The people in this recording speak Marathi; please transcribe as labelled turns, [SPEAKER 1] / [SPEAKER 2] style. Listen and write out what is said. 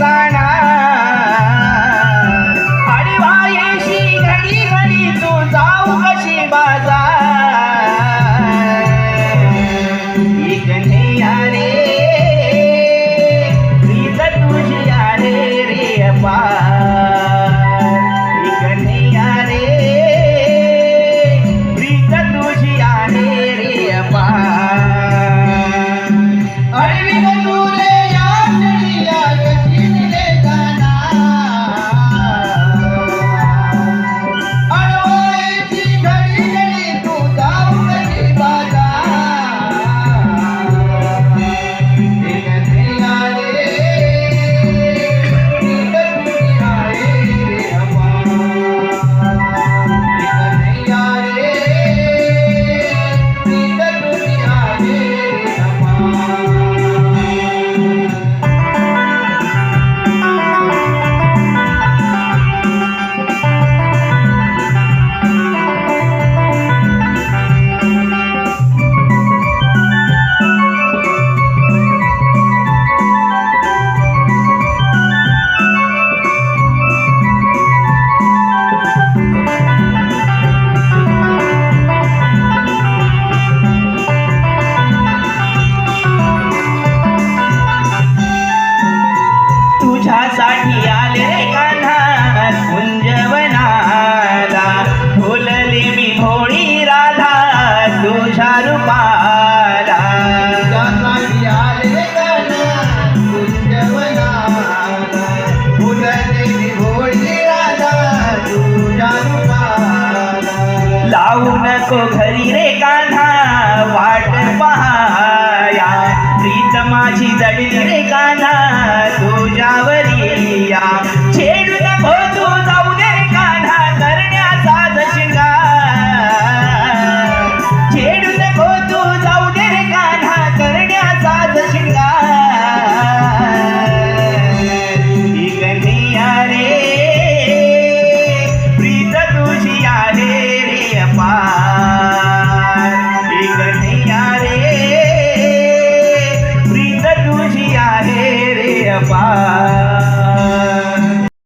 [SPEAKER 1] जाणार आडवायेशी घडी घडी तू जाऊ कशी बाजार एक नैया रे प्रीत तुझी आहे रे अपार एक नैया रे प्रीत तुझी आहे रे अपार अडवी तुरे या चढिया गचिले जाणार अडवायची घडी घडी तू जाऊ कशी बाजार एक नैया रे प्रीत तुझी आहे रे अपार एक नैया रे प्रीत तुझी आहे रे अपार तुझ्यासाठी आले रे कान्हा कुंजवनाला फुलले मी भोळी राधा तुझ्या रूपाला तुझ्यासाठी आले रे कान्हा कुंजवनाला फुलले मी भोळी राधा तुझ्या रूपाला लावू नको घरी रे कान्हा वाट पहाया प्रीत माझी जडली रे कान्हा